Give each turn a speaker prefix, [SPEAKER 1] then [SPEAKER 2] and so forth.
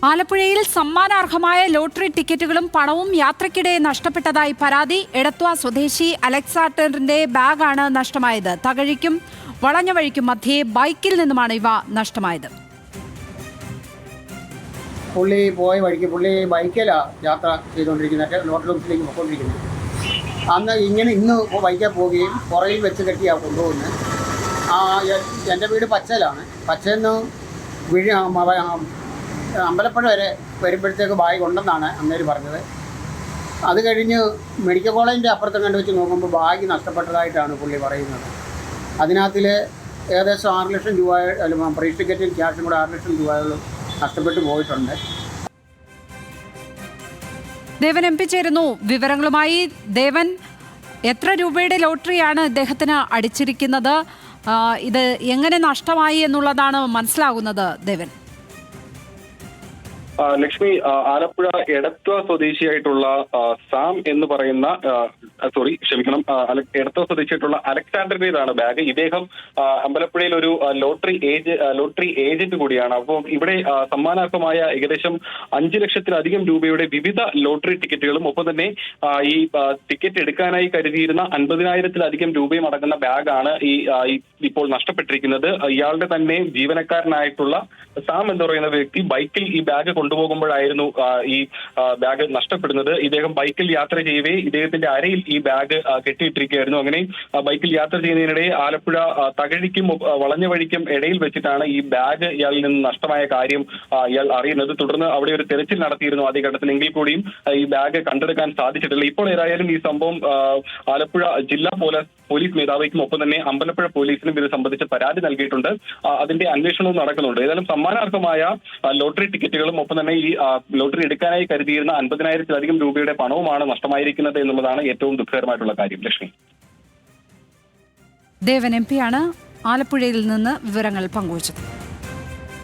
[SPEAKER 1] ആലപ്പുഴയിൽ സമ്മാനാർഹമായ ലോട്ടറി ടിക്കറ്റുകളും പണവും യാത്രയ്ക്കിടെ നഷ്ടപ്പെട്ടതായി പരാതി. എടത്വ സ്വദേശി അലക്സാണ്ടറിന്റെ ബാഗാണ് നഷ്ടമായത്. തകഴിക്കും വളഞ്ഞ വഴിക്കും മധ്യേ ബൈക്കിൽ നിന്നുമാണ് ഇവ നഷ്ടമായത്.
[SPEAKER 2] പുള്ളി പോയ വഴിക്ക് പുള്ളി ബൈക്കിലാണ് യാത്ര ചെയ്തുകൊണ്ടിരിക്കുന്നത്, ലോട്ടറി ഓഫീസിലേക്ക് പോയിക്കൊണ്ടിരിക്കുന്നത്. അന്ന് ഇന്ന് ബൈക്കിൽ പോവുകയും പുറയിൽ വെച്ച് കെട്ടിയാണ് കൊണ്ടുപോകുന്നത്. എൻ്റെ വീട് പച്ചയിലാണ്. പച്ചയിൽ നിന്ന് അമ്പലപ്പുഴ വരെ വരുമ്പോഴത്തേക്ക് ബാഗ് ഉണ്ടെന്നാണ് അന്നേര് പറഞ്ഞത്. അത് കഴിഞ്ഞ് മെഡിക്കൽ കോളേജിൻ്റെ അപ്പുറത്ത് കണ്ടു വെച്ച് നോക്കുമ്പോൾ ബാഗ് നഷ്ടപ്പെട്ടതായിട്ടാണ് പുള്ളി പറയുന്നത്. അതിനകത്തിൽ ഏകദേശം 6 ലക്ഷം രൂപ പ്രൈസ് ടിക്കറ്റും ക്യാഷും കൂടെ 6 ലക്ഷം രൂപയോളം നഷ്ടപ്പെട്ടു പോയിട്ടുണ്ട്.
[SPEAKER 1] ദേവൻ എം പി ചേരുന്നു വിവരങ്ങളുമായി. ദേവൻ, എത്ര രൂപയുടെ ലോട്ടറിയാണ് ഇദ്ദേഹത്തിന് അടിച്ചിരിക്കുന്നത്? ഇത് എങ്ങനെ നഷ്ടമായി എന്നുള്ളതാണ് മനസ്സിലാകുന്നത് ദേവൻ.
[SPEAKER 3] ലക്ഷ്മി, ആലപ്പുഴ എടത്വ സ്വദേശിയായിട്ടുള്ള സാം എന്ന് പറയുന്ന എടത്വ സ്വദേശിയായിട്ടുള്ള അലക്സാണ്ടറിന്റേതാണ് ബാഗ്. ഇദ്ദേഹം അമ്പലപ്പുഴയിൽ ഒരു ലോട്ടറി ഏജന്റ് കൂടിയാണ്. അപ്പോൾ ഇവിടെ സമ്മാനാർഹമായ ഏകദേശം 5 ലക്ഷത്തിലധികം രൂപയുടെ വിവിധ ലോട്ടറി ടിക്കറ്റുകളും ഒപ്പം തന്നെ ഈ ടിക്കറ്റ് എടുക്കാനായി കരുതിയിരുന്ന 50,000-ത്തിലധികം രൂപയും അടങ്ങുന്ന ബാഗാണ് ഇപ്പോൾ നഷ്ടപ്പെട്ടിരിക്കുന്നത്. ഇയാളുടെ തന്നെ ജീവനക്കാരനായിട്ടുള്ള സാം എന്ന് പറയുന്ന വ്യക്തി ബൈക്കിൽ ഈ ബാഗ് കൊണ്ടുപോകുമ്പോഴായിരുന്നു ഈ ബാഗ് നഷ്ടപ്പെടുന്നത്. ഇദ്ദേഹം ബൈക്കിൽ യാത്ര ചെയ്യവേ ഇദ്ദേഹത്തിന്റെ അരയിൽ ഈ ബാഗ് കെട്ടിയിട്ടിരിക്കുകയായിരുന്നു. അങ്ങനെ ബൈക്കിൽ യാത്ര ചെയ്യുന്നതിനിടെ ആലപ്പുഴ തകഴിക്കും വളഞ്ഞ വഴിക്കും ഇടയിൽ വെച്ചിട്ടാണ് ഈ ബാഗ് ഇയാളിൽ നിന്ന് നഷ്ടമായ കാര്യം ഇയാൾ അറിയുന്നത്. തുടർന്ന് അവിടെ ഒരു തെരച്ചിൽ നടത്തിയിരുന്നു ആദ്യഘട്ടത്തിൽ. എങ്കിൽ കൂടിയും ഈ ബാഗ് കണ്ടെടുക്കാൻ സാധിച്ചിട്ടില്ല. ഇപ്പോൾ ഏതായാലും ഈ സംഭവം ആലപ്പുഴ ജില്ലാ പോലീസ് മേധാവിക്കും ഒപ്പം തന്നെ അമ്പലപ്പുഴ പോലീസിനും ഇത് സംബന്ധിച്ച് പരാതി നൽകിയിട്ടുണ്ട്. അതിന്റെ അന്വേഷണവും നടക്കുന്നുണ്ട്. ഏതായാലും സമ്മാനാർഹമായ ലോട്ടറി ടിക്കറ്റുകളും ഒപ്പം തന്നെ ഈ ലോട്ടറി എടുക്കാനായി കരുതിയിരുന്ന 50,000-ത്തിലധികം രൂപയുടെ പണവുമാണ് നഷ്ടമായിരിക്കുന്നത് എന്നുള്ളതാണ് ഏറ്റവും ദുഃഖകരമായിട്ടുള്ള കാര്യം. ലക്ഷ്മി,
[SPEAKER 1] ദേവൻ എം പിയാണ് ആലപ്പുഴയിൽ നിന്ന് വിവരങ്ങൾ പങ്കുവച്ചത്.